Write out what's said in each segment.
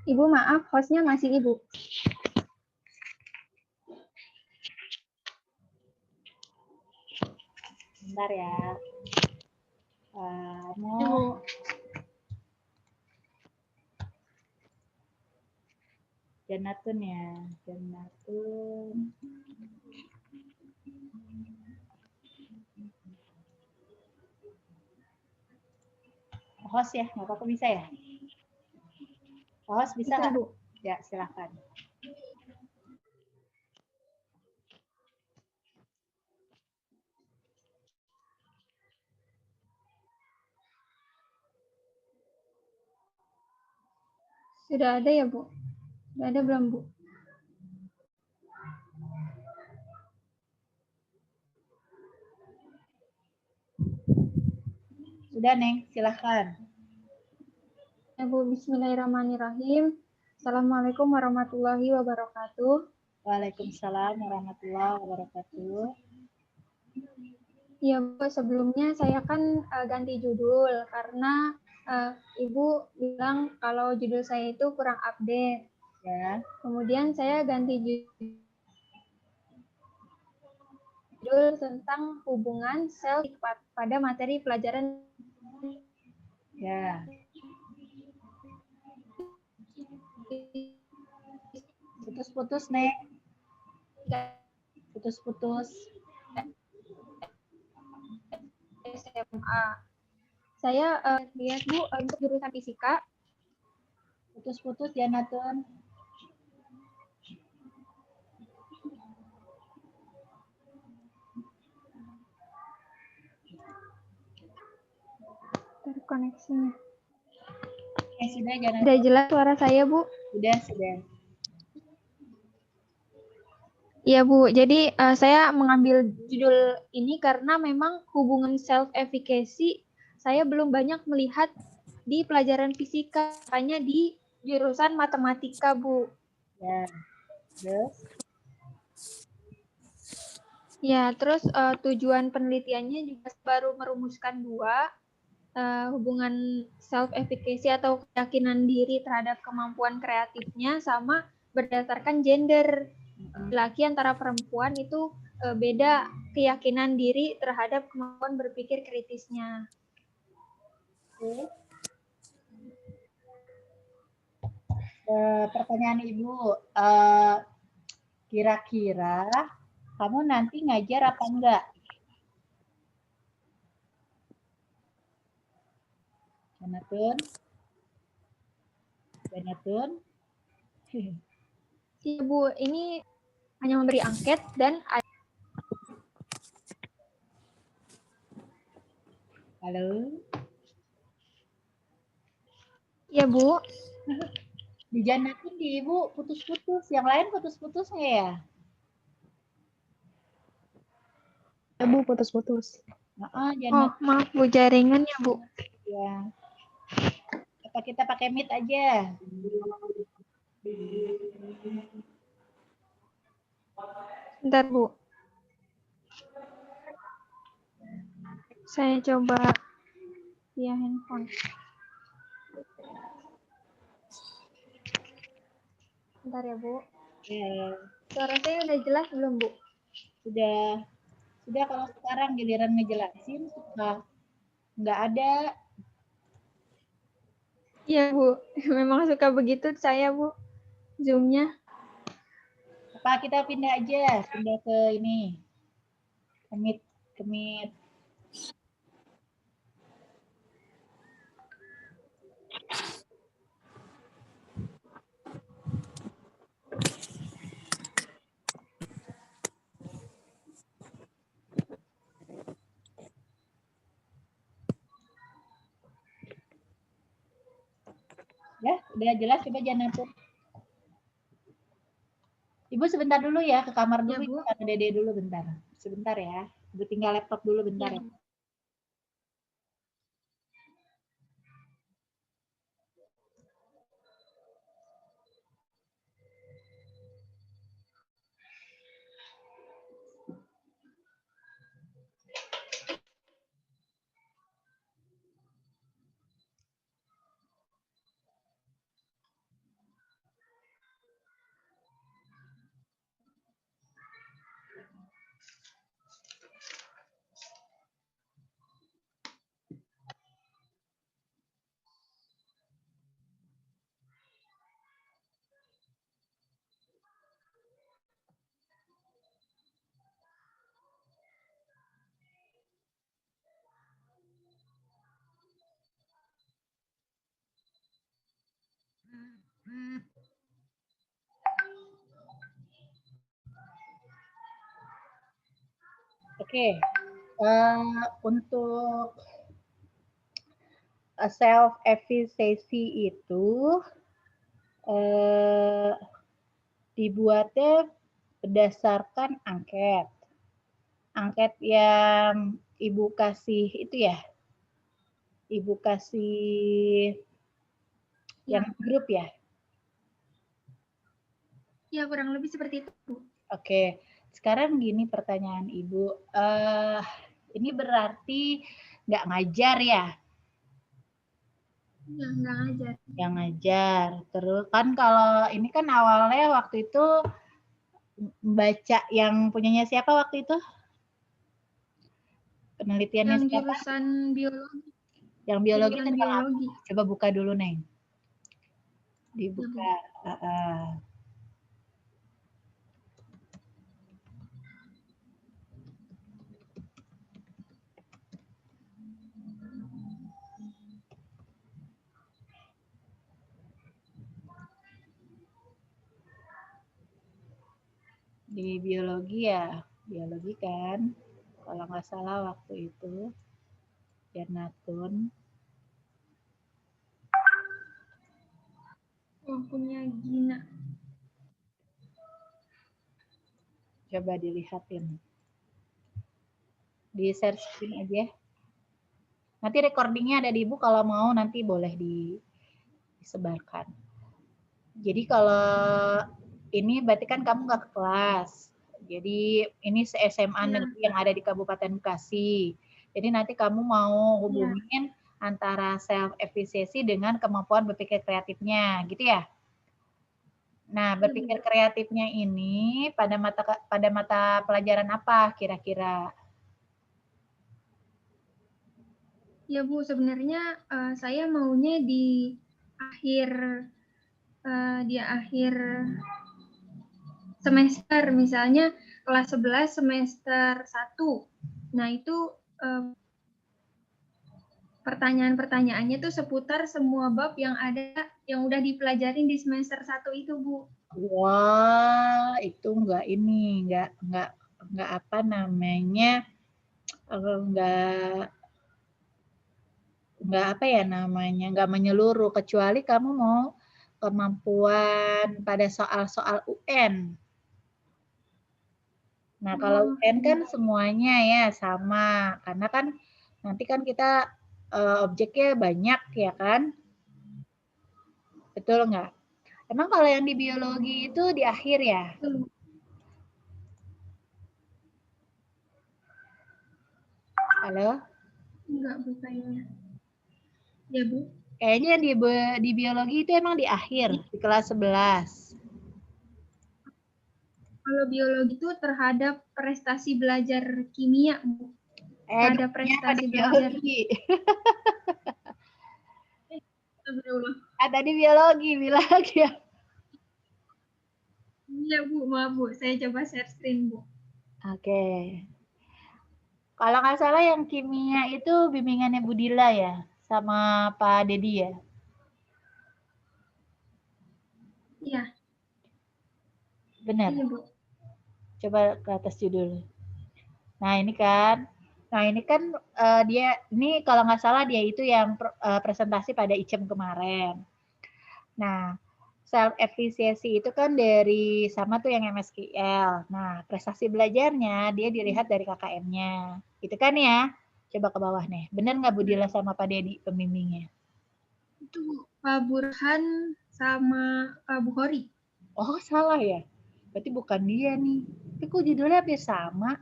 Ibu maaf, hostnya masih Ibu. Bentar ya. Kamu Ibu. Janatun ya, Janatun. Host ya, nggak apa-apa bisa ya? Host bisa nggak? Bu. Ya, silahkan. Sudah ada ya, Bu? Sudah ada belum, Bu? Sudah, Neng, silahkan. Ya, Bu. Bismillahirrahmanirrahim. Assalamualaikum warahmatullahi wabarakatuh. Waalaikumsalam warahmatullahi wabarakatuh. Ya, Bu. Sebelumnya saya kan ganti judul karena Ibu bilang kalau judul saya itu kurang update. Ya. Kemudian saya ganti judul tentang hubungan sel pada materi pelajaran. Ya. Putus-putus, Neng. Putus-putus. SMA. Saya lihat, Bu, untuk jurusan fisika. Putus-putus, Janatun. Terkoneksinya. Ya, sudah, Janatun. Sudah jelas suara saya, Bu? Sudah. Iya, Bu. Jadi saya mengambil judul ini karena memang hubungan self-efficacy saya belum banyak melihat di pelajaran fisika, hanya di jurusan matematika, Bu. Ya. Terus? Ya, terus tujuan penelitiannya juga baru merumuskan dua, hubungan self-efficacy atau keyakinan diri terhadap kemampuan kreatifnya sama berdasarkan gender. Laki antara perempuan itu beda keyakinan diri terhadap kemampuan berpikir kritisnya. Pertanyaan Ibu, kira-kira kamu nanti ngajar apa enggak? Janatun? Si Bu ini hanya memberi angket dan Halo? ya, Bu. Di Janatun di Ibu putus-putus, yang lain putus-putus nggak ya? Ya, Bu, putus-putus. Oh, maaf, Bu, jaringannya, Bu. Ya. Apa kita pakai Meet aja? Bentar, Bu. Saya coba via handphone. Bentar ya, Bu. Ya. Suara saya udah jelas belum, Bu? Sudah kalau sekarang giliran ngejelasin suka nggak ada. Iya, Bu. Memang suka begitu saya, Bu. Zoom-nya. Apa kita pindah aja, pindah ke ini. Ke Meet. Ya, udah jelas, coba Janatun. Ibu sebentar dulu ya, ke kamar dulu ya, sama Dede dulu bentar. Sebentar ya. Ibu tinggal laptop dulu bentar ya. Oke, untuk self efficacy itu dibuatnya berdasarkan angket. Angket yang Ibu kasih itu ya? Ibu kasih yang grup ya? Ya, kurang lebih seperti itu, Bu. Oke, sekarang gini pertanyaan Ibu. Ini berarti nggak ngajar ya? Ya, nggak ngajar. Yang ngajar. Terus kan kalau ini kan awalnya waktu itu baca yang punyanya siapa waktu itu? Penelitiannya Yang siapa? jurusan biologi. Yang biologi Jurusan tentang apa? biologi. Coba buka dulu, Neng. Ya, Bu. Dibuka. Di biologi ya, biologi kan. Kalau nggak salah waktu itu, Bernatun. Oh, punya Gina. Coba dilihatin. Di share screen aja. Nanti recordingnya ada di Ibu, kalau mau nanti boleh disebarkan. Jadi kalau ini berarti kan kamu nggak ke kelas. Jadi ini SMA negeri yang ada di Kabupaten Bekasi. Jadi nanti kamu mau hubungin antara self efficacy dengan kemampuan berpikir kreatifnya, gitu ya? Nah, berpikir kreatifnya ini pada mata pelajaran apa kira-kira? Ya, Bu, sebenarnya saya maunya di akhir semester, misalnya kelas 11 semester 1. Nah, itu pertanyaan-pertanyaannya tuh seputar semua bab yang ada yang udah dipelajarin di semester 1 itu, Bu. Wah, itu enggak apa namanya, enggak apa ya namanya, enggak menyeluruh kecuali kamu mau kemampuan pada soal-soal UN. Nah, kalau UN kan semuanya ya sama, karena kan nanti kan kita objeknya banyak ya kan? Betul nggak? Emang kalau yang di biologi itu di akhir ya? Halo? Enggak, Bu, kayaknya. Ya, Bu. Kayaknya di biologi itu emang di akhir, di kelas 11. Kalau biologi itu terhadap prestasi belajar kimia, Bu. Ada prestasi di belajar. biologi. Astagfirullah. Tadi biologi, bilang ya. Iya, Bu, maaf, Bu. Saya coba share screen, Bu. Oke. Kalau nggak salah yang kimia itu bimbingannya Budila ya, sama Pak Dedi ya. Iya. Benar. Iya, Bu. Coba ke atas judul. Nah ini kan dia ini kalau nggak salah dia itu yang presentasi pada ICEM kemarin. Nah, self efficacy itu kan dari sama tuh yang MSKL. Nah, prestasi belajarnya dia dilihat dari KKM-nya. Itu kan ya. Coba ke bawah nih. Benar nggak Budila sama Pak Dedi pembimbingnya? Itu Pak Burhan sama Pak Bukhari. Oh, salah ya. Berarti bukan dia nih. Tapi kok judulnya hampir sama?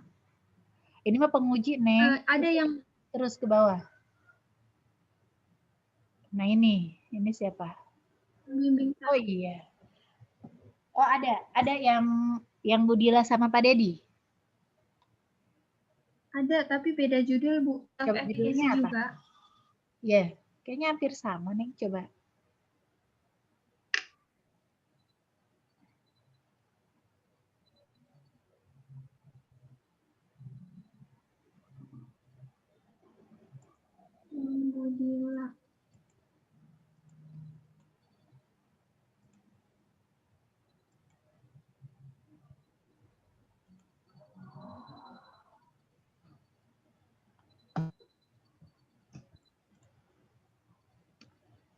Ini mah penguji, Neng. Ada yang Terus ke bawah. Nah, ini siapa? membimbing. Oh iya. Oh, ada yang Budila sama Pak Dedi. Ada, tapi beda judul, Bu. Coba judulnya apa? Juga. Ya, kayaknya hampir sama nih. Coba. Budila.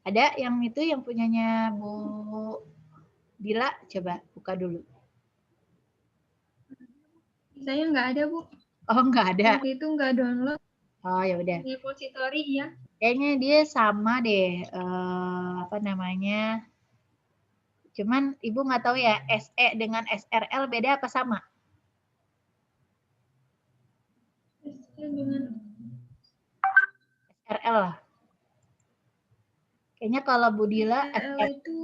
Ada yang itu yang punyanya Bu Dila? Coba buka dulu. Saya nggak ada, Bu. Oh, nggak ada. Waktu itu nggak download Oh, ya udah. repository ya. Kayaknya dia sama deh. Apa namanya? Cuman Ibu nggak tahu ya, SE dengan SRL beda apa sama? Dengan SRL lah. Kayaknya kalau Bu Dila SRL SR. itu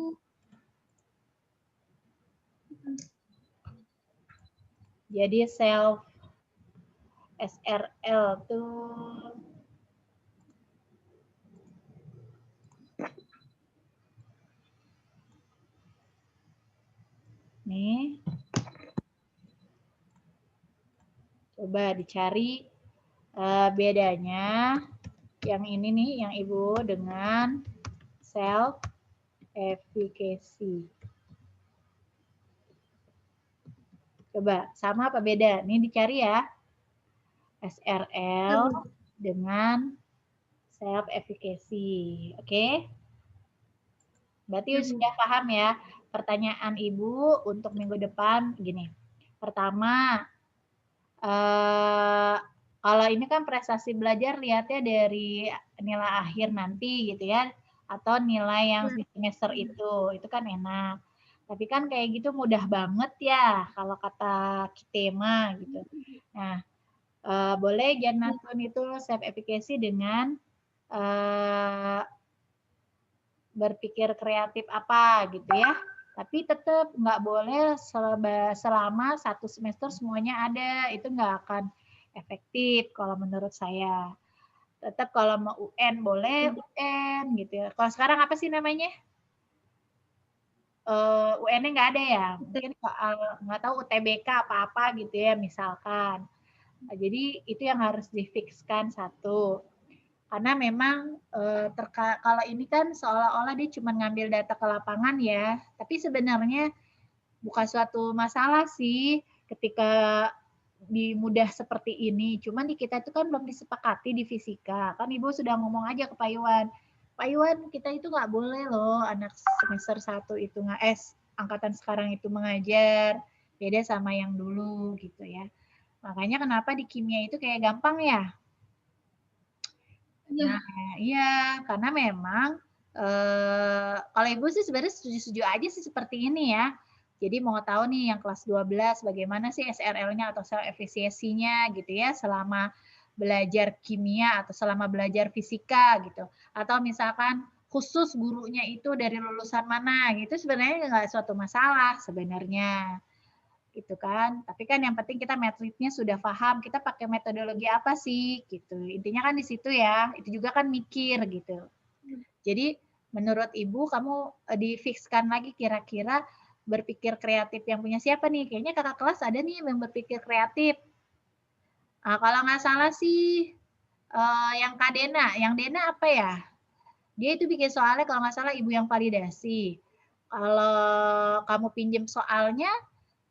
Jadi self SRL tuh nih. Coba dicari bedanya yang ini nih, yang Ibu dengan self efficacy. Coba sama apa beda? Ini dicari ya. SRL dengan self efficacy. Oke? Berarti sudah paham ya. Pertanyaan Ibu untuk minggu depan gini. Pertama, kalau ini kan prestasi belajar lihatnya dari nilai akhir nanti gitu ya, atau nilai yang di semester itu kan enak. Tapi kan kayak gitu mudah banget ya kalau kata Kitema gitu. Nah, boleh Janatun itu self efficacy dengan berpikir kreatif apa gitu ya. Tapi tetap nggak boleh selama satu semester semuanya ada. Itu nggak akan efektif kalau menurut saya. Tetap kalau mau UN boleh UN gitu ya. Kalau sekarang apa sih namanya? UN-nya nggak ada ya. Mungkin soal nggak tahu UTBK apa-apa gitu ya misalkan. Nah, jadi itu yang harus difikskan satu. Karena memang kalau ini kan seolah-olah dia cuma ngambil data ke lapangan ya, tapi sebenarnya bukan suatu masalah sih ketika di mudah seperti ini. Cuman di kita itu kan belum disepakati di fisika. Kan Ibu sudah ngomong aja ke Pak Iwan. Pak Iwan, kita itu nggak boleh loh anak semester 1 itu angkatan sekarang itu mengajar. Beda sama yang dulu gitu ya. Makanya kenapa di kimia itu kayak gampang ya? Nah, iya, karena memang kalau Ibu sih sebenarnya setuju-setuju aja sih seperti ini ya. Jadi mau tahu nih yang kelas 12 bagaimana sih SRL-nya atau self efisiensinya gitu ya selama belajar kimia atau selama belajar fisika gitu. Atau misalkan khusus gurunya itu dari lulusan mana gitu sebenarnya nggak suatu masalah sebenarnya gitu kan. Tapi kan yang penting kita metodenya sudah paham, kita pakai metodologi apa sih gitu. Intinya kan di situ ya, itu juga kan mikir gitu. Jadi menurut Ibu kamu difikskan lagi kira-kira berpikir kreatif yang punya siapa nih? Kayaknya kakak kelas ada nih yang berpikir kreatif. Nah, kalau nggak salah sih yang Kak Dena, yang Dena apa ya? Dia itu bikin soalnya kalau nggak salah Ibu yang validasi. Kalau kamu pinjem soalnya,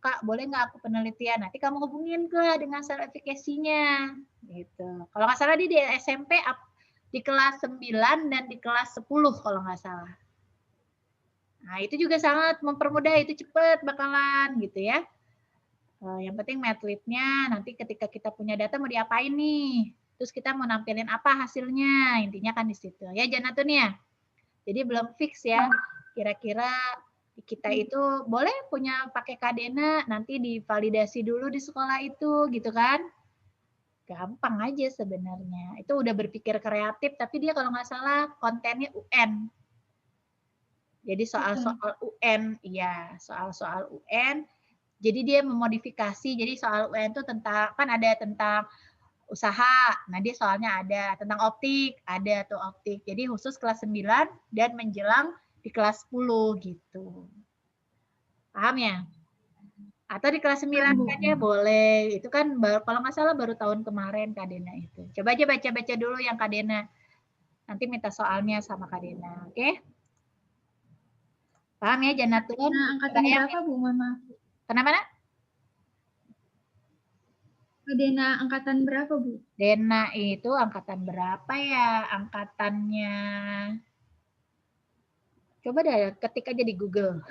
Kak, boleh nggak aku penelitian? Nanti kamu hubungin ke dengan self efficacy-nya. Gitu. Kalau nggak salah dia di SMP di kelas 9 dan di kelas 10 kalau nggak salah. Nah, itu juga sangat mempermudah, itu cepet bakalan gitu ya. Yang penting matleadnya nanti ketika kita punya data mau diapain nih. Terus kita mau nampilin apa hasilnya. Intinya kan di situ. Ya, Janatun ya. Jadi belum fix ya. Kira-kira kita itu boleh punya pakai Kadena, nanti divalidasi dulu di sekolah itu gitu kan. Gampang aja sebenarnya. Itu udah berpikir kreatif, tapi dia kalau nggak salah kontennya UN. Jadi soal-soal UN, iya, soal-soal UN. Jadi dia memodifikasi, jadi soal UN itu tentang, kan ada tentang usaha, nah dia soalnya ada tentang optik, ada tuh optik. Jadi khusus kelas 9 dan menjelang di kelas 10 gitu. Paham ya? Atau di kelas 9 saja boleh. Itu kan kalau nggak salah baru tahun kemarin Kak Dena itu. Coba aja baca-baca dulu yang Kak Dena. Nanti minta soalnya sama Kak Dena. Oke? Paham ya Janatun? Nah, angkatan berapa, Bu? Mohon maaf. Kenapa, Nak? Dena angkatan berapa, Bu? Dena itu angkatan berapa ya? Angkatannya Coba deh ketik aja di Google.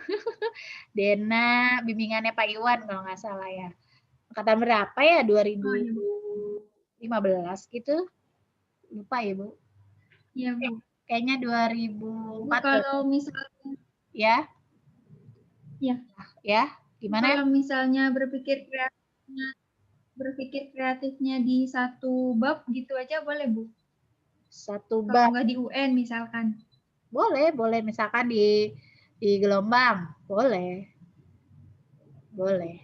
Dena, bimbingannya Pak Iwan kalau nggak salah ya. Angkatan berapa ya? Oh, iya, Bu. 2015 gitu. Lupa ya, Bu. Iya, Bu. Kayaknya Bu, 2014 kalau misalnya ya. ya, Ya, gimana? kalau misalnya berpikir kreatifnya di satu bab gitu aja boleh, Bu? Satu Kalau bab. nggak di UN misalkan. Boleh misalkan di gelombang, boleh. Boleh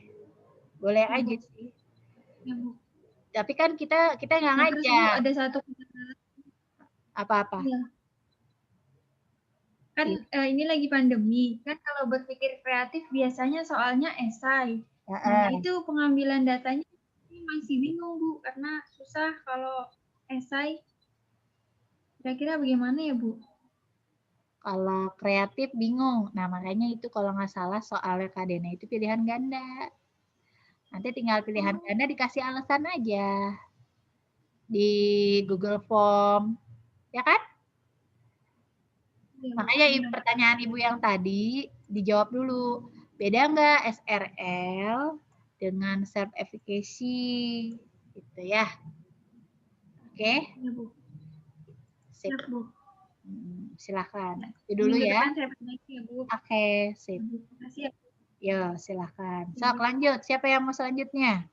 Ya, aja Bu. sih. Ya, Bu. Tapi kan kita nggak Nah, terus Bu ngajar ada satu apa-apa. ya, kan Iya. ini lagi pandemi. Kan kalau berpikir kreatif biasanya soalnya esai. Nah, itu pengambilan datanya ini masih bingung, Bu, karena susah kalau esai. Kira-kira bagaimana ya, Bu? Kalau kreatif bingung. Nah, makanya itu kalau nggak salah soalnya Kak Dena itu pilihan ganda. Nanti tinggal pilihan ganda dikasih alasan aja di Google Form. Ya kan? Ya, Bu, Makanya benar. pertanyaan Ibu yang tadi dijawab dulu. Beda nggak SRL dengan self efficacy? Gitu ya. Oke? Ya, Bu. Sip. Siap, Bu. Silahkan. Ya. Itu dulu Minggu ya. depan saya perbaiki ya, Bu. Oke, sip. Ya, Bu. Terima kasih ya, Bu. Yo, silahkan. Ya, Sok, Bu. lanjut. Siapa yang mau selanjutnya?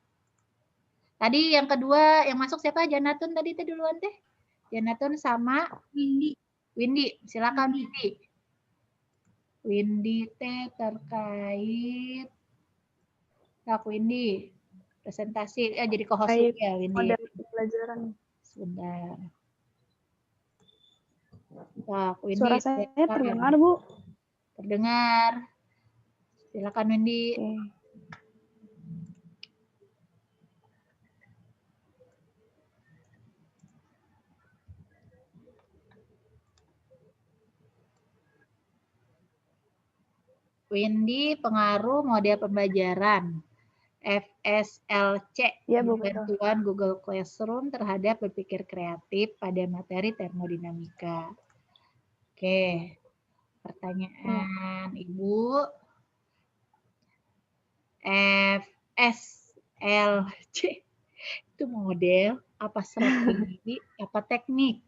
Tadi yang kedua yang masuk siapa? Janatun tadi teh duluan teh. Janatun sama Windy. Windy. Silakan Windy. Windy. Windy teh terkait Kak Windy. Presentasi jadi co-host Baik, ya Windy. model pembelajaran. Sebentar. Kak Windy. Suara saya terdengar, Bu? Terdengar. Silakan Windy. Oke. Windy, pengaruh model pembelajaran FSLC Iya, Bu, bantuan Google Classroom terhadap berpikir kreatif pada materi termodinamika. Oke, pertanyaan Ibu. FSLC itu model apa strategi apa teknik?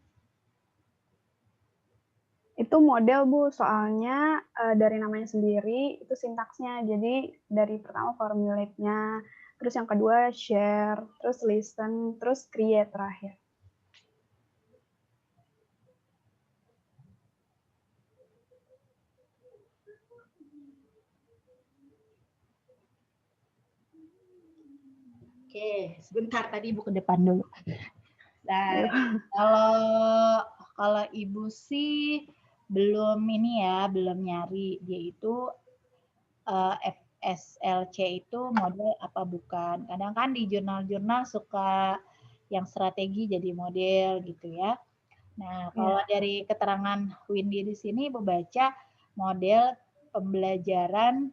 Itu model, Bu, soalnya dari namanya sendiri itu sintaksnya. Jadi dari pertama formulate-nya, terus yang kedua share, terus listen, terus create terakhir. Oke, sebentar tadi Ibu ke depan dulu. Nah, Ayo. kalau Ibu sih belum ini ya, belum nyari dia itu FSLC itu model apa bukan. Kadang kan di jurnal-jurnal suka yang strategi jadi model gitu ya. Nah, kalau dari keterangan Windy di sini Ibu baca model pembelajaran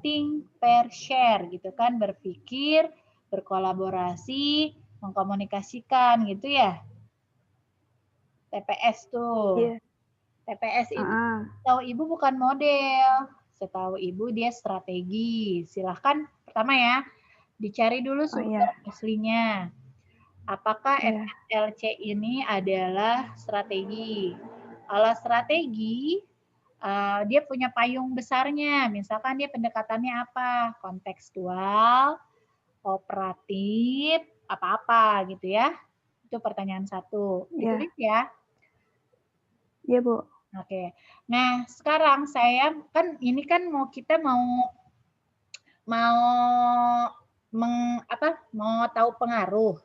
think, pair, share gitu kan, berpikir, berkolaborasi, mengkomunikasikan gitu ya. TPS tuh. Iya. TPS itu setahu Ibu bukan model. Setahu Ibu dia strategi. Silahkan pertama ya, dicari dulu sumber aslinya. Apakah FSLC ini adalah strategi? Kalau strategi, dia punya payung besarnya. Misalkan dia pendekatannya apa? Kontekstual, kooperatif, apa-apa gitu ya. Itu pertanyaan satu. Ditulis ya. Iya, Bu. Oke. Nah, sekarang saya kan ini kan kita mau mau tahu pengaruh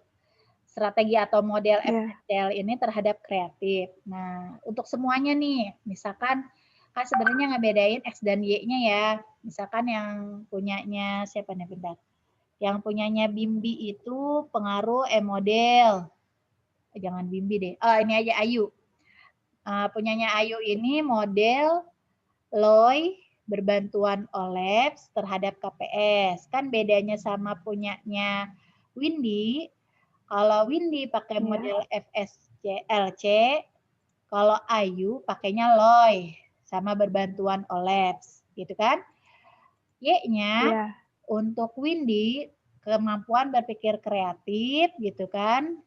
strategi atau model FSL ini terhadap kreatif. Nah, untuk semuanya nih, misalkan kan sebenarnya ngebedain X dan Y-nya ya. Misalkan yang punyanya siapa nih bentar? Yang punyanya Bimbi itu pengaruh model. Jangan Bimbi deh. Oh, ini aja Ayu. Punyanya Ayu ini model Loy berbantuan OLEPS terhadap KPS. Kan bedanya sama punyanya Windy. Kalau Windy pakai model FSLC, kalau Ayu pakainya Loy. sama berbantuan OLAPS, gitu kan? Y-nya Iya. untuk Windy kemampuan berpikir kreatif, gitu kan?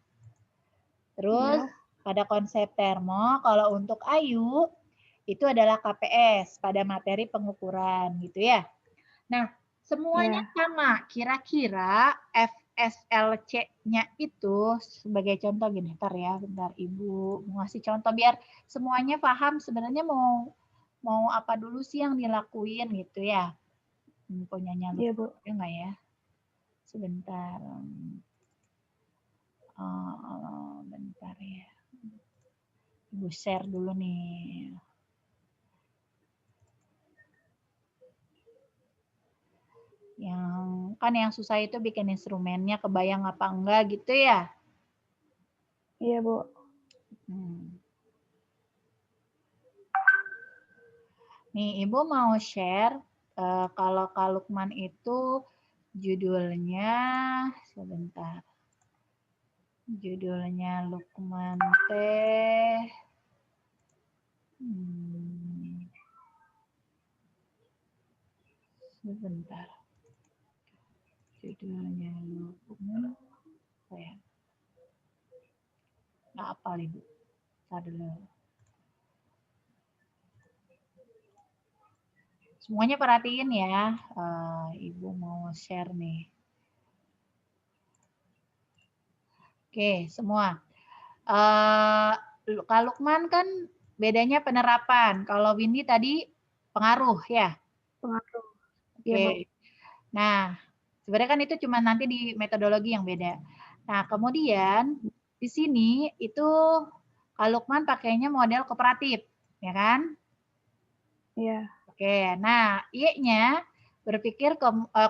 Terus Iya. pada konsep termo, kalau untuk Ayu itu adalah KPS pada materi pengukuran, gitu ya. Nah, semuanya Iya. sama. Kira-kira FSLC-nya itu sebagai contoh gini, ntar ya, bentar Ibu mau ngasih contoh biar semuanya paham sebenarnya mau apa dulu sih yang dilakuin gitu ya. Punyanya Iya, Bu. lupa enggak ya? Sebentar. Bentar ya. Ibu share dulu nih. Yang susah itu bikin instrumennya kebayang apa enggak gitu ya. Iya, Bu. Nih, Ibu mau share kalau Kak Lukman itu judulnya, sebentar. Judulnya Lukman teh. Sebentar. Judulnya Lukman. Saya nggak hafal Ibu. Ntar dulu. Semuanya perhatiin ya. Ibu mau share nih. Oke, semua. Kak Lukman kan bedanya penerapan. Kalau Windy tadi pengaruh ya. Pengaruh. Oke. Iya, Bu. Nah, sebenarnya kan itu cuma nanti di metodologi yang beda. Nah, kemudian di sini itu Kak Lukman pakainya model kooperatif, ya kan? Iya. Oke, nah Y-nya berpikir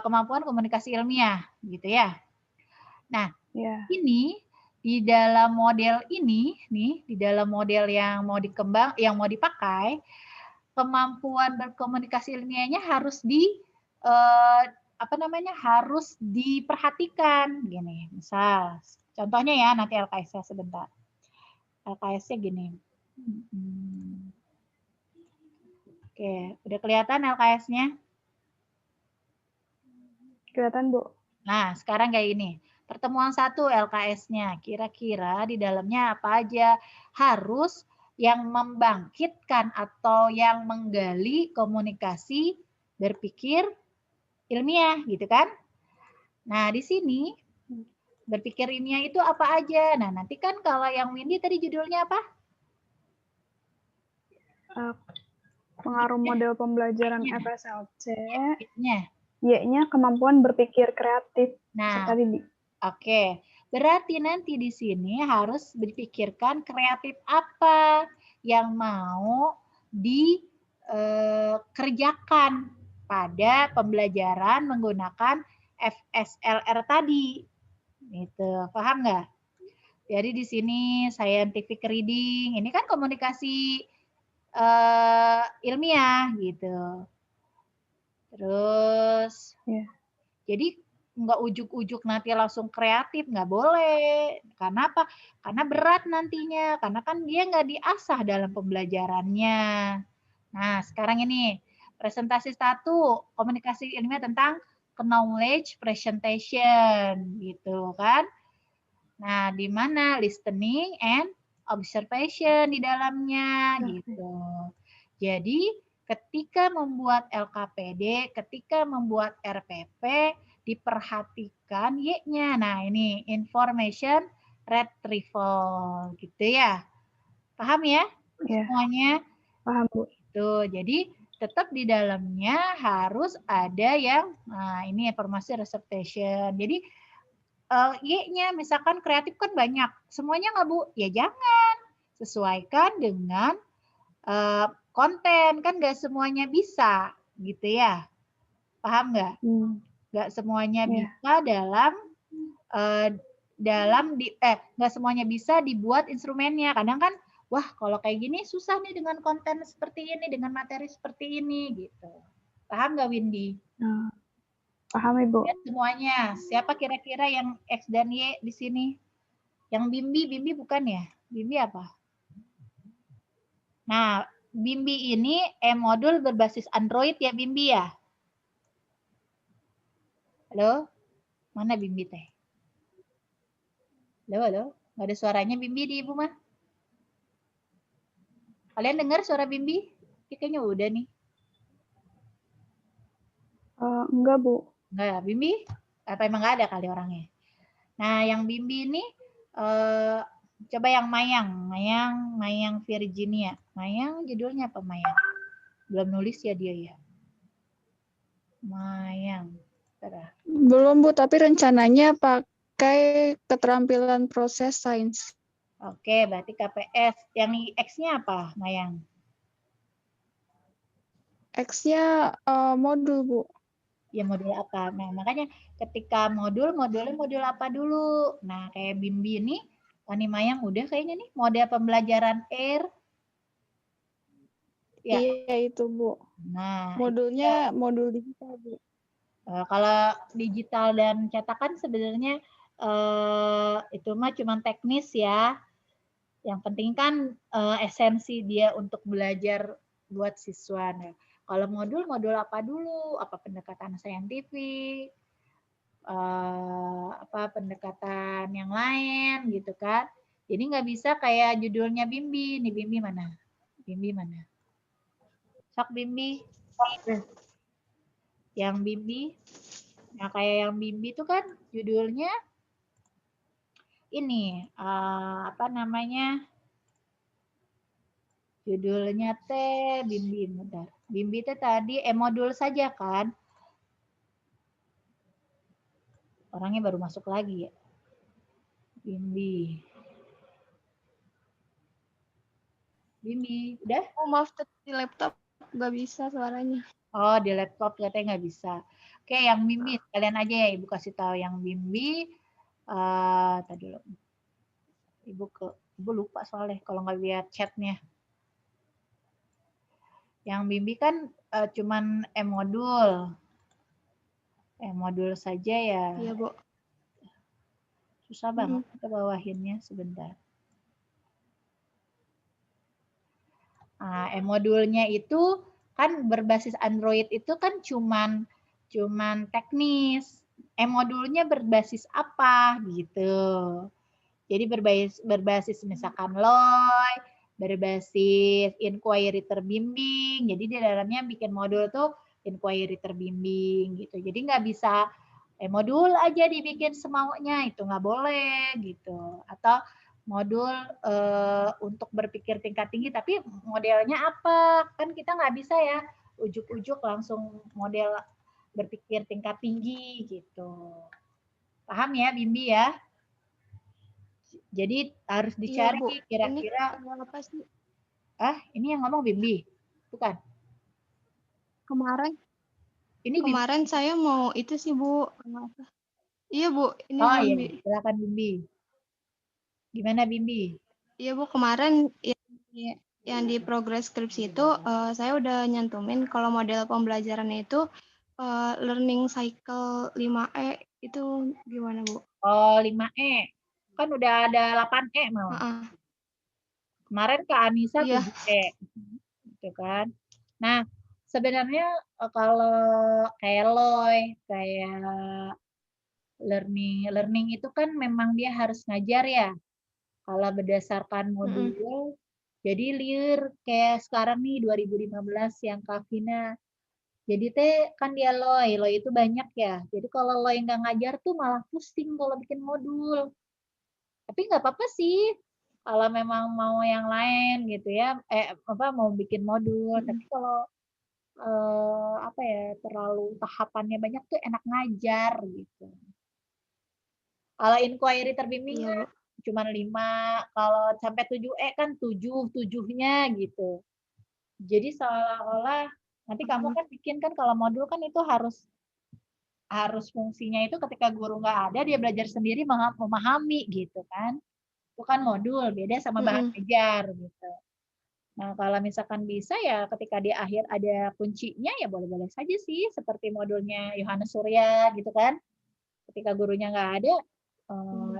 kemampuan komunikasi ilmiah, gitu ya. Nah, Iya. ini di dalam model ini nih, di dalam model yang mau dipakai, kemampuan berkomunikasi ilmiahnya harus harus diperhatikan gini. Misal, contohnya ya nanti LKS-nya sebentar. LKS-nya gini. Oke, udah kelihatan LKS-nya? Kelihatan, Bu. Nah, sekarang kayak gini. Pertemuan 1 LKS-nya, kira-kira di dalamnya apa aja? Harus yang membangkitkan atau yang menggali komunikasi berpikir ilmiah, gitu kan? Nah, di sini berpikir ilmiah itu apa aja? Nah, nanti kan kalau yang Windy tadi judulnya apa? Pengaruh model pembelajaran FSLC. Y-nya. Y-nya kemampuan berpikir kreatif. Nah, Tadi. oke. Berarti nanti di sini harus berpikirkan kreatif apa yang mau dikerjakan pada pembelajaran menggunakan FSLR tadi. Gitu, paham nggak? Jadi di sini scientific reading, ini kan komunikasi ilmiah gitu. Terus, jadi nggak ujuk-ujuk nanti langsung kreatif, nggak boleh. Karena apa? Karena berat nantinya, karena kan dia nggak diasah dalam pembelajarannya. Nah, sekarang ini presentasi 1, komunikasi ilmiah tentang knowledge presentation, gitu kan. Nah, di mana listening and observation di dalamnya, gitu. Jadi, ketika membuat LKPD, ketika membuat RPP, diperhatikan Y-nya. Nah, ini information retrieval, gitu ya. Paham ya? Semuanya? Paham, Bu. Tuh, jadi tetap di dalamnya harus ada yang, nah ini informasi representation. Jadi, Y-nya misalkan kreatif kan banyak. Semuanya nggak, Bu? Ya jangan. Sesuaikan dengan konten. Kan nggak semuanya bisa. Gitu ya. Paham nggak? Nggak semuanya bisa nggak semuanya bisa dibuat instrumennya. Kadang kan, wah kalau kayak gini susah nih dengan konten seperti ini, dengan materi seperti ini. Gitu. Paham nggak, Windy? Paham, Ibu. Lihat semuanya. Siapa kira-kira yang X dan Y di sini? Yang Bimbi bukan ya? Bimbi apa? Nah, Bimbi ini modul berbasis Android ya Bimbi ya? Halo? Mana Bimbi teh? Halo? Nggak ada suaranya Bimbi di Ibu mah? Kalian dengar suara Bimbi? Kayaknya udah nih. Enggak, Bu. Enggak, Bimbi? Apa emang nggak ada kali orangnya? Nah, yang Bimbi ini coba yang Mayang Virginia. Mayang judulnya apa Mayang? Belum nulis ya dia ya. Mayang. Belum, Bu, tapi rencananya pakai keterampilan proses sains. Oke, berarti KPS. Yang X-nya apa, Mayang? X-nya modul, Bu. Ya modul apa? Nah, makanya ketika modulnya modul apa dulu? Nah, kayak Bimbi ini, Tani Mayang udah kayaknya nih, model pembelajaran Air. Ya. Iya, itu, Bu. Nah, modulnya modul digital, Bu. Kalau digital dan cetakan sebenarnya itu mah cuma teknis ya. Yang penting kan esensi dia untuk belajar buat siswa. Nah, kalau modul apa dulu? Apa pendekatan saintifik? Apa pendekatan yang lain gitu kan? Jadi nggak bisa kayak judulnya Bimbi. Nih Bimbi mana? Bimbi mana? Sok Bimbi. Yang Bimbi. Nah kayak yang Bimbi itu kan judulnya ini apa namanya? Judulnya teh Bimbi, bentar. Bimbi teh tadi modul saja kan? Orangnya baru masuk lagi ya. Bimbi. Bimbi, udah? Oh, maaf, di laptop nggak bisa suaranya. Oh, di laptop katanya nggak bisa. Oke, yang Bimbi kalian aja ya, Ibu kasih tahu yang Bimbi. Tadi dulu. Ibu lupa soalnya kalau nggak lihat chatnya. Yang Bimbi kan cuman modul. Modul saja ya. Iya, Bu. Susah banget kita bawahinnya sebentar. Nah, modulnya itu kan berbasis Android itu kan cuman teknis. Modulnya berbasis apa gitu. Jadi berbasis misalkan LOI, berbasis inquiry terbimbing. Jadi di dalamnya bikin modul tuh inquiry terbimbing gitu. Jadi nggak bisa modul aja dibikin semaunya, itu nggak boleh gitu. Atau modul untuk berpikir tingkat tinggi, tapi modelnya apa? Kan kita nggak bisa ya ujuk-ujuk langsung model berpikir tingkat tinggi gitu. Paham ya Bimbi ya? Jadi harus dicari kira-kira. Ini apa sih? Ini yang ngomong Bimbi? Bukan? Kemarin Ini Bimbi. saya mau itu sih, Bu. Iya, Bu, ini Bimbi. Iya, silakan Bimbi. Gimana Bimbi? Iya, Bu, kemarin yang di progres skripsi itu saya udah nyantumin kalau model pembelajarannya itu learning cycle 5E itu gimana, Bu? Oh, 5E. Kan udah ada 8E malah. Kemarin Kak Anissa 7E. Gitu kan. Nah, sebenarnya kalau kayak LOI, kayak learning itu kan memang dia harus ngajar ya. Kalau berdasarkan modul, jadi kayak sekarang nih 2015 yang Kak Vina. Jadi kan dia LOI itu banyak ya. Jadi kalau LOI nggak ngajar tuh malah pusing kalau bikin modul. Tapi nggak apa-apa sih kalau memang mau yang lain gitu ya. Mau bikin modul. Tapi kalau apa ya terlalu tahapannya banyak tuh enak ngajar gitu. Kalau inquiry terbimbing cuma 5, kalau sampai 7E kan 7-7-nya gitu. Jadi seolah-olah nanti kamu kan bikin kan kalau modul kan itu harus fungsinya itu ketika guru nggak ada dia belajar sendiri memahami gitu kan. Itu kan modul beda sama bahan ajar gitu. Nah, kalau misalkan bisa ya ketika di akhir ada kuncinya ya boleh-boleh saja sih seperti modulnya Yohanes Surya gitu kan. Ketika gurunya nggak ada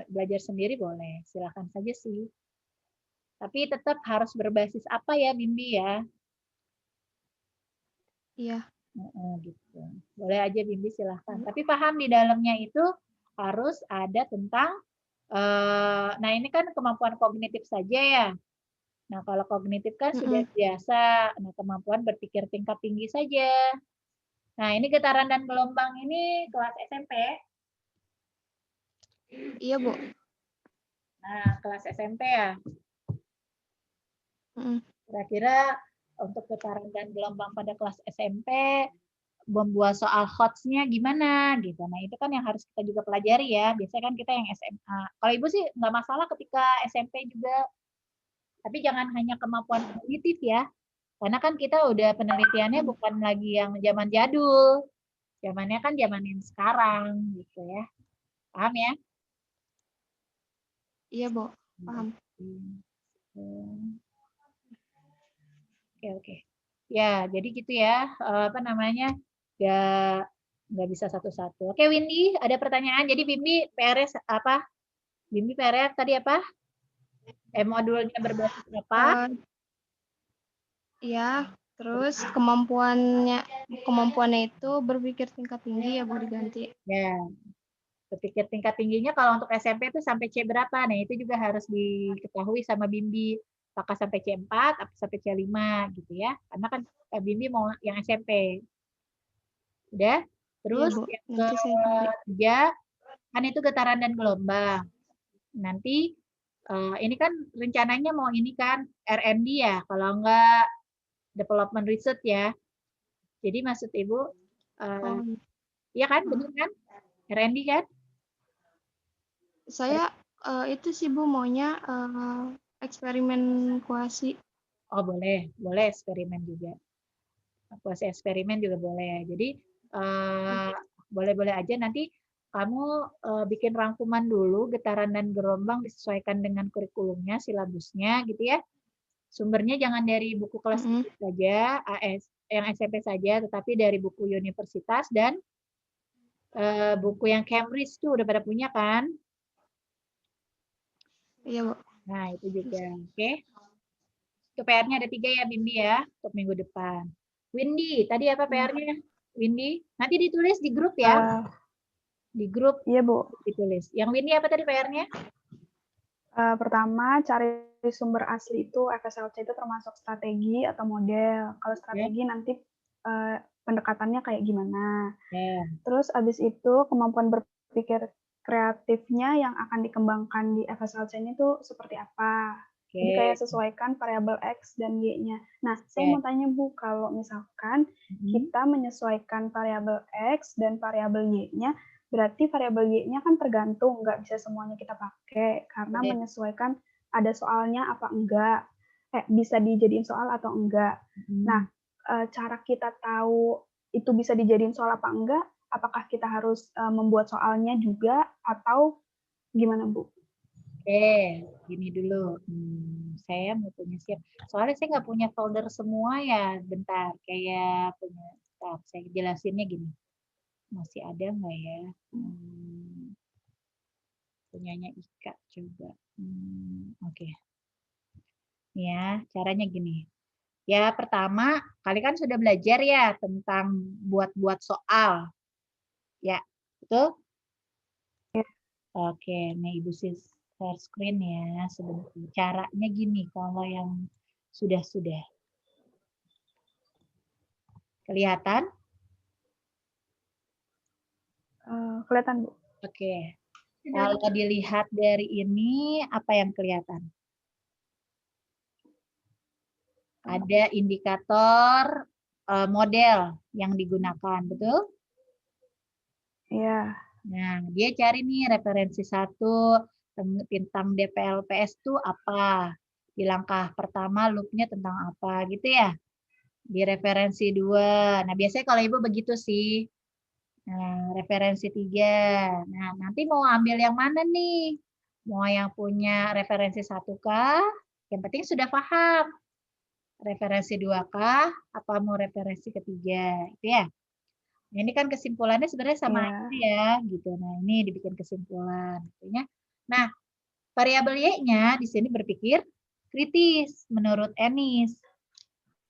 belajar sendiri boleh, silakan saja sih. Tapi tetap harus berbasis apa ya Bimbi ya? Iya. Gitu. Boleh aja Bimbi silahkan. Tapi paham di dalamnya itu harus ada tentang, nah ini kan kemampuan kognitif saja ya. Nah kalau kognitif kan sudah biasa, nah kemampuan berpikir tingkat tinggi saja. Nah ini getaran dan gelombang ini kelas SMP. Iya, Bu. Nah kelas SMP ya. Mm-mm. Kira-kira untuk getaran dan gelombang pada kelas SMP membuat soal HOTS-nya gimana gitu. Nah itu kan yang harus kita juga pelajari ya. Biasanya kan kita yang SMA. Kalau Ibu sih nggak masalah ketika SMP juga. Tapi jangan hanya kemampuan kognitif ya. Karena kan kita udah penelitiannya bukan lagi yang zaman jadul. Zamannya kan zaman yang sekarang gitu ya. Paham ya? Iya, Bu. Paham. Oke. Ya, jadi gitu ya. Apa namanya? Nggak bisa satu-satu. Oke, Windy, ada pertanyaan. Jadi Bimbi PR-nya apa? Bimbi PR-nya tadi apa? Modulnya berbasis apa? Iya, terus kemampuannya itu berpikir tingkat tinggi ya, Bu, diganti. Ya, berpikir tingkat tingginya kalau untuk SMP itu sampai C berapa? Nah, itu juga harus diketahui sama Bimbi. Apakah sampai C4 atau sampai C5 gitu ya. Karena kan Bimbi mau yang SMP. Udah? Iya, Terus Bu. yang Nanti saya ganti. ketiga, kan itu getaran dan gelombang. Nanti ini kan rencananya mau ini kan R&D ya, kalau enggak development research ya. Jadi maksud Ibu, iya kan, benar kan? R&D kan? Saya itu sih, Bu, maunya eksperimen kuasi. Oh boleh, boleh eksperimen juga. Kuasi eksperimen juga boleh. Jadi boleh-boleh aja nanti kamu bikin rangkuman dulu getaran dan gelombang disesuaikan dengan kurikulumnya, silabusnya gitu ya. Sumbernya jangan dari buku kelas saja, yang SMP saja, tetapi dari buku universitas dan buku yang Cambridge tuh udah pada punya kan? Iya, Bu. Nah itu juga, oke. Itu PR-nya ada 3 ya Bimbi ya untuk minggu depan. Windy, tadi apa PR-nya? Windy, nanti ditulis di grup ya. Di grup Iya, Bu. ditulis. Yang Windy apa tadi PR-nya? Pertama, cari sumber asli itu FSLC itu termasuk strategi atau model. Kalau strategi nanti pendekatannya kayak gimana. Terus abis itu kemampuan berpikir kreatifnya yang akan dikembangkan di FSLC-nya itu seperti apa. Jadi kayak sesuaikan variabel X dan Y-nya. Nah, saya mau tanya Bu, kalau misalkan kita menyesuaikan variabel X dan variabel Y-nya, berarti variabel Y-nya kan tergantung, nggak bisa semuanya kita pakai, karena menyesuaikan ada soalnya apa enggak, bisa dijadiin soal atau enggak. Nah, cara kita tahu itu bisa dijadiin soal apa enggak, apakah kita harus membuat soalnya juga, atau gimana Bu? Oke, gini dulu. Saya mau punya siap. Soalnya saya nggak punya folder semua ya. Bentar, kayak punya. Bentar, saya jelasinnya gini. Masih ada nggak ya? Punyanya Ika coba. Oke. Ya, caranya gini. Ya, pertama, kali kan sudah belajar ya tentang buat-buat soal. Ya, betul? Oke, nih Ibu share screen ya sebentar. Caranya gini, kalau yang sudah-sudah. Kelihatan? Kelihatan, Bu. Oke. Kalau dilihat dari ini, apa yang kelihatan? Ada indikator model yang digunakan, betul? Iya. Nah, dia cari nih referensi 1 tentang DPLPS itu apa. Di langkah pertama loopnya tentang apa gitu ya. Di referensi 2. Nah, biasanya kalau Ibu begitu sih. Nah, referensi 3. Nah, nanti mau ambil yang mana nih? Mau yang punya referensi 1 kah? Yang penting sudah paham. Referensi 2 kah? Apa mau referensi ketiga? Itu ya. Nah, ini kan kesimpulannya sebenarnya sama aja ya, gitu. Nah, ini dibikin kesimpulan. Nah, variabel Y-nya di sini berpikir kritis menurut Ennis.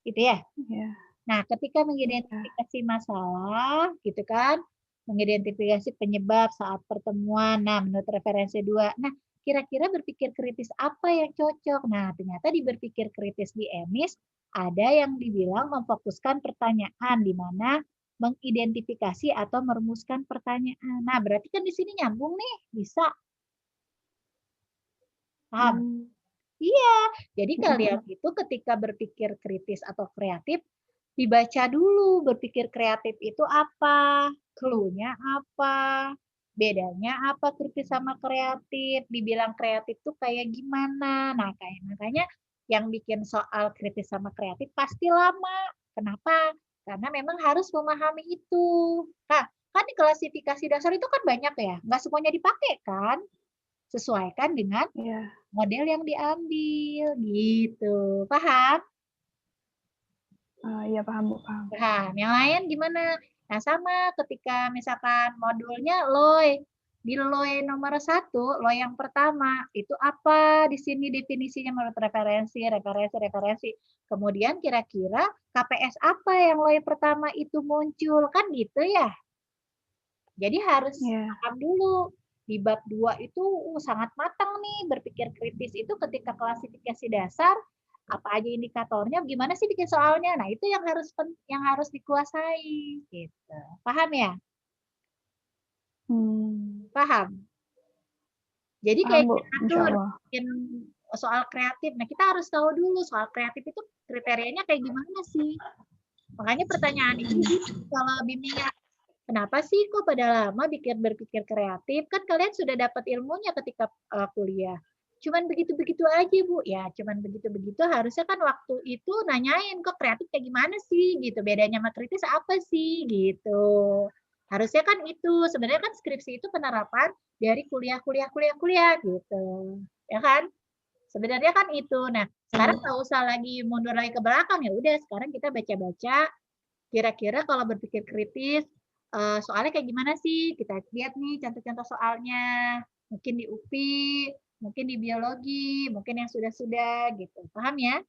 Gitu ya? Iya. Nah, ketika mengidentifikasi masalah, gitu kan, mengidentifikasi penyebab saat pertemuan, nah menurut referensi 2, nah kira-kira berpikir kritis apa yang cocok? Nah, ternyata di berpikir kritis di EMIS, ada yang dibilang memfokuskan pertanyaan, di mana mengidentifikasi atau merumuskan pertanyaan. Nah, berarti kan di sini nyambung nih, bisa. Paham? Iya, jadi kalian itu ketika berpikir kritis atau kreatif, dibaca dulu berpikir kreatif itu apa, clue-nya apa, bedanya apa kritis sama kreatif, dibilang kreatif tuh kayak gimana. Nah, kayak makanya yang bikin soal kritis sama kreatif pasti lama. Kenapa? Karena memang harus memahami itu. Nah, kan di klasifikasi dasar itu kan banyak ya, nggak semuanya dipakai kan? Sesuaikan dengan Iya. model yang diambil gitu. Paham? Iya paham Bu, paham. Paham. Yang lain gimana? Nah, sama ketika misalkan modulnya LOI. Di LOI nomor 1, LOI yang pertama, itu apa di sini definisinya menurut referensi. Kemudian kira-kira KPS apa yang LOI pertama itu muncul? Kan gitu ya? Jadi harus Iya. paham dulu. Di bab 2 itu sangat matang nih berpikir kritis itu ketika klasifikasi dasar, apa aja indikatornya, gimana sih bikin soalnya. Nah, itu yang harus dikuasai gitu. Paham ya? Paham. Jadi Paham kayak Bu, kita insya tuh Allah. bikin soal kreatif. Nah, kita harus tahu dulu soal kreatif itu kriterianya kayak gimana sih. Makanya pertanyaan ini kalau bimbingan, kenapa sih kok pada lama berpikir kreatif? Kan kalian sudah dapat ilmunya ketika kuliah. Cuman begitu-begitu aja, Bu. Ya, cuman begitu-begitu harusnya kan waktu itu nanyain kok kreatif kayak gimana sih gitu. Bedanya sama kritis apa sih gitu. Harusnya kan itu. Sebenarnya kan skripsi itu penerapan dari kuliah gitu. Ya kan? Sebenarnya kan itu. Nah, sekarang nggak usah lagi mundur lagi ke belakang, ya udah sekarang kita baca-baca kira-kira kalau berpikir kritis, soalnya kayak gimana sih? Kita lihat nih contoh-contoh soalnya. Mungkin di UPI, mungkin di biologi, mungkin yang sudah-sudah gitu. Paham ya?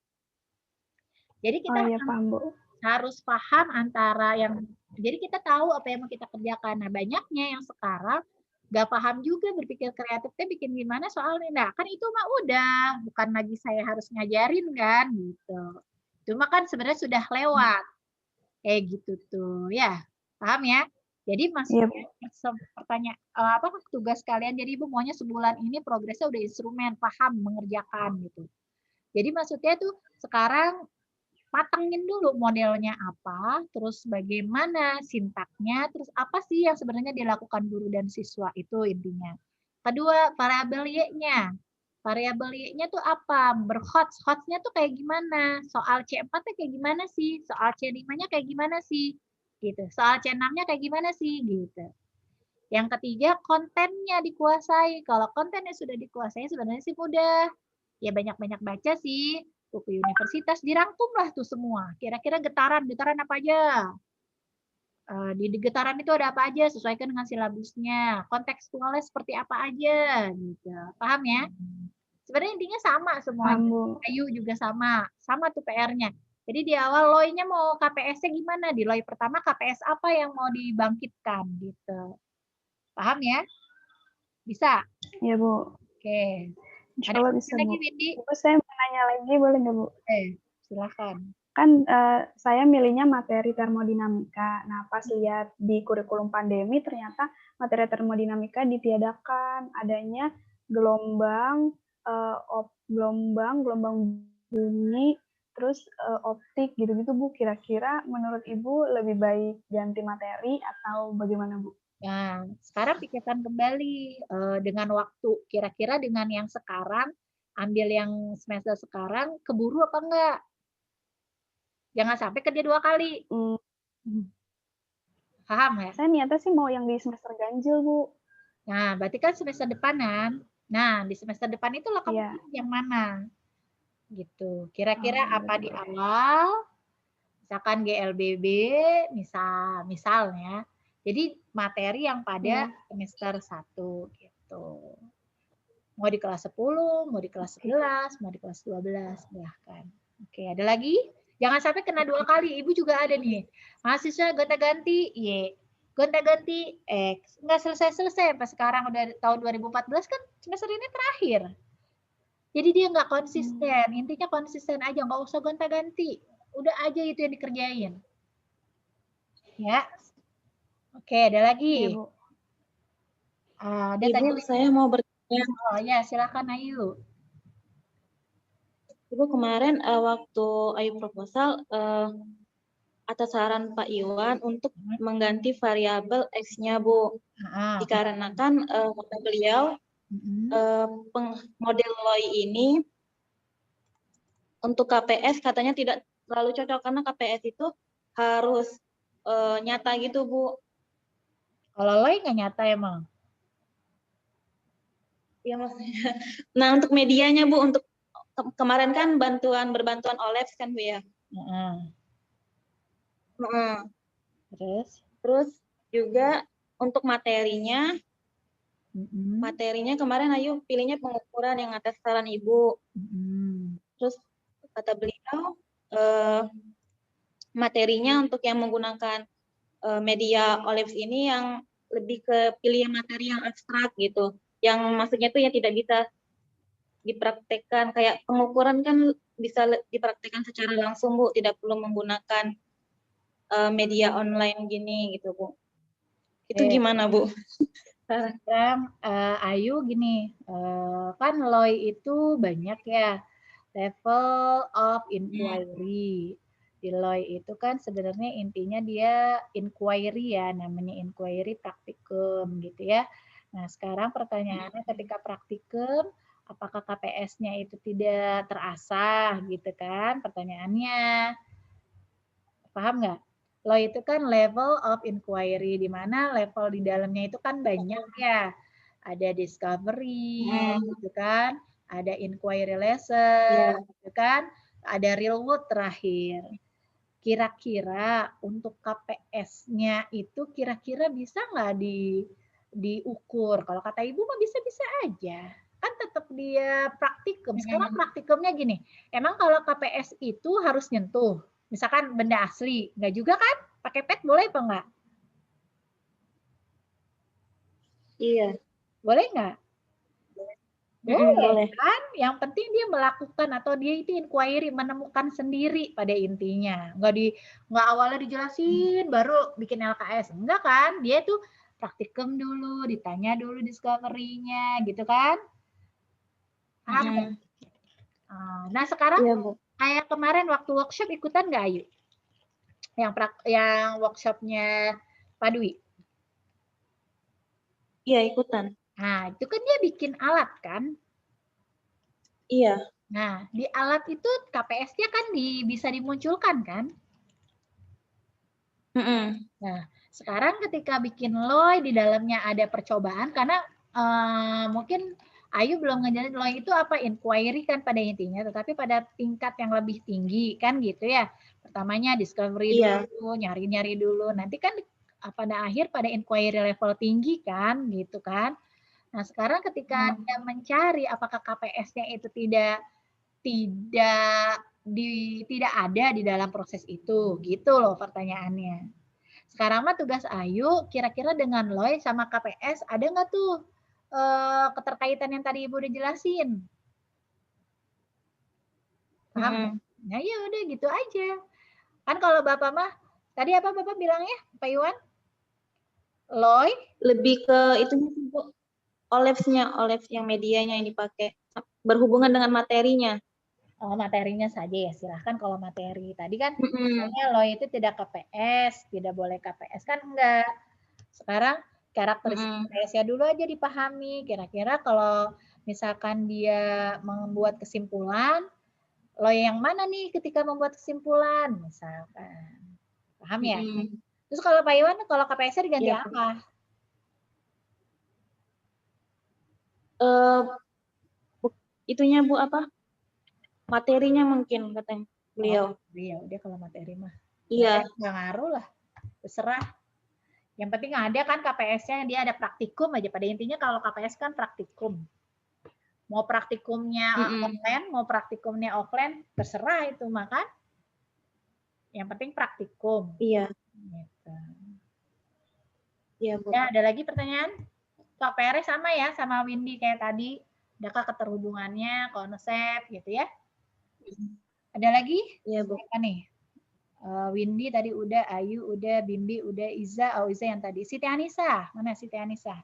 Jadi kita Iya paham Bu. harus paham antara yang, jadi kita tahu apa yang mau kita kerjakan. Nah, banyaknya yang sekarang nggak paham juga berpikir kreatifnya bikin gimana soalnya. Nah, kan itu mah udah, bukan lagi saya harus ngajarin kan gitu. Cuma kan sebenarnya sudah lewat. Kayak gitu tuh, ya. Paham ya? Jadi Iya maksudnya Bu. pertanyaan apa tugas kalian, jadi Ibu maunya sebulan ini progresnya udah instrumen, paham, mengerjakan gitu. Jadi maksudnya tuh sekarang patengin dulu modelnya apa, terus bagaimana sintaknya, terus apa sih yang sebenarnya dilakukan guru dan siswa, itu intinya. Kedua, variabel Y-nya. Variabel Y-nya tuh apa? Berhots. Hots-nya tuh kayak gimana? Soal C4-nya kayak gimana sih? Soal C5-nya kayak gimana sih? Gitu. Soal C6-nya kayak gimana sih? Gitu. Yang ketiga, kontennya dikuasai. Kalau kontennya sudah dikuasai, sebenarnya sih mudah. Ya banyak-banyak baca sih. Buku universitas, dirangkumlah tuh semua. Kira-kira getaran apa aja? Di getaran itu ada apa aja, sesuaikan dengan silabusnya. Kontekstualnya seperti apa aja, gitu. Paham ya? Sebenarnya intinya sama Paham semuanya. Bu. Ayu juga sama. Sama tuh PR-nya. Jadi di awal LOI-nya mau KPS-nya gimana? Di LOI pertama KPS apa yang mau dibangkitkan, gitu. Paham ya? Bisa? Iya Bu. Oke. Insya Ada Allah bisa lagi, Bu. Windy? Bu, saya mau nanya lagi boleh nggak Bu? Silahkan. Kan saya milihnya materi termodinamika. Nah, pas lihat di kurikulum pandemi ternyata materi termodinamika ditiadakan, adanya gelombang, gelombang bunyi, terus optik gitu-gitu Bu. Kira-kira menurut Ibu lebih baik ganti materi atau bagaimana Bu? Nah, sekarang pikirkan kembali dengan waktu. Kira-kira dengan yang sekarang, ambil yang semester sekarang, keburu apa enggak? Jangan sampai kerja 2 kali. Paham ya? Saya niatnya sih mau yang di semester ganjil, Bu. Nah, berarti kan semester depanan. Nah, di semester depan itu lah kamu pilih yang mana. Gitu. Kira-kira apa di awal? Misalkan GLBB, misalnya. Jadi materi yang pada semester 1 gitu. Mau di kelas 10, mau di kelas 11, mau di kelas 12 bahkan. Oke, ada lagi? Jangan sampai kena 2 kali. Ibu juga ada nih. Mahasiswa gonta-ganti Y, gonta-ganti X. Nggak selesai-selesai. Pas sekarang udah tahun 2014 kan semester ini terakhir. Jadi dia nggak konsisten. Intinya konsisten aja. Nggak usah gonta-ganti. Udah aja itu yang dikerjain. Ya. Oke, ada lagi. Iya, Bu. Ada Ibu, tadi. saya mau bertanya. Oh ya, silakan Ayu. Ibu kemarin waktu Ayu proposal atas saran Pak Iwan untuk mengganti variabel X-nya, Bu. Dikarenakan kata beliau model LOI ini untuk KPS katanya tidak terlalu cocok karena KPS itu harus nyata gitu, Bu. Kalau LOI nggak nyata emang? Iya maksudnya. Nah untuk medianya Bu, untuk kemarin kan berbantuan OLED kan Bu ya. Terus juga untuk materinya, kemarin Ayu pilihnya pengukuran yang atas saran Ibu. Terus kata beliau materinya untuk yang menggunakan media OLED ini yang lebih ke pilih materi yang abstrak gitu. Yang maksudnya itu yang tidak bisa dipraktekkan, kayak pengukuran kan bisa dipraktekkan secara langsung Bu, tidak perlu menggunakan media online gini gitu Bu. Itu gimana Bu? Sekarang Ayu gini, kan LOI itu banyak ya, level of inquiry. Di LOI itu kan sebenarnya intinya dia inquiry ya, namanya inquiry praktikum gitu ya. Nah sekarang pertanyaannya ketika praktikum, apakah KPS-nya itu tidak terasah gitu kan pertanyaannya. Paham nggak? LOI itu kan level of inquiry, di mana level di dalamnya itu kan banyak ya. Ada discovery, gitu kan. Ada inquiry lesson, gitu kan. Ada real world terakhir. Kira-kira untuk KPS-nya itu kira-kira bisa nggak diukur? Kalau kata Ibu mah bisa-bisa aja. Kan tetap dia praktikum. Sekarang praktikumnya gini, emang kalau KPS itu harus nyentuh? Misalkan benda asli, nggak juga kan? Pakai pet boleh apa nggak? Iya. Boleh nggak? Boleh kan? Yang penting dia melakukan atau dia itu inquiry, menemukan sendiri pada intinya. Nggak awalnya dijelasin baru bikin LKS. Enggak kan? Dia itu praktikum dulu, ditanya dulu discovery-nya gitu kan? Paham? Nah sekarang Iya, Bu. kayak kemarin waktu workshop ikutan nggak Ayu? Yang workshopnya Pak Dwi? Iya, ikutan. Nah, itu kan dia bikin alat kan? Iya. Nah, di alat itu KPS-nya kan bisa dimunculkan kan? Nah, sekarang ketika bikin LOI di dalamnya ada percobaan karena mungkin Ayu belum ngajarin LOI itu apa inquiry kan pada intinya, tetapi pada tingkat yang lebih tinggi kan gitu ya. Pertamanya discovery dulu, nyari-nyari dulu. Nanti kan pada akhir pada inquiry level tinggi kan gitu kan. Nah, sekarang ketika dia mencari apakah KPS-nya itu tidak ada di dalam proses itu, gitu loh pertanyaannya. Sekarang mah tugas Ayu, kira-kira dengan LOI sama KPS ada nggak tuh keterkaitan yang tadi Ibu udah jelasin? Paham? Nah ya udah gitu aja. Kan kalau Bapak mah, tadi apa Bapak bilangnya, Pak Iwan? LOI? Lebih ke itu Bu. OLED yang medianya yang dipakai berhubungan dengan materinya. Oh, materinya saja ya, silahkan kalau materi. Tadi kan misalnya LOI itu tidak KPS, tidak boleh KPS kan enggak. Sekarang karakteristik KPS-nya dulu aja dipahami. Kira-kira kalau misalkan dia membuat kesimpulan, LOI yang mana nih ketika membuat kesimpulan? Misalkan. Paham ya? Terus kalau Pak Iwan, kalau KPS-nya diganti apa? Itunya Bu apa? Materinya mungkin katanya beliau. Iya, udah kalau materi mah. Iya. Nggak ngaruh lah. Terserah. Yang penting ada kan KPS-nya, dia ada praktikum aja. Pada intinya kalau KPS kan praktikum. Mau praktikumnya online, mau praktikumnya offline, terserah itu mah kan. Yang penting praktikum. Iya, Gitu. iya Bu. Ya, ada lagi pertanyaan? Kak PR sama ya, sama Windy kayak tadi. Adakah keterhubungannya, konsep gitu ya? Ada lagi? Iya Bu. Apa nih? Windy tadi udah, Ayu udah, Bimbi udah, Iza, Iza yang tadi. Siti Anissa, mana Siti Anissa?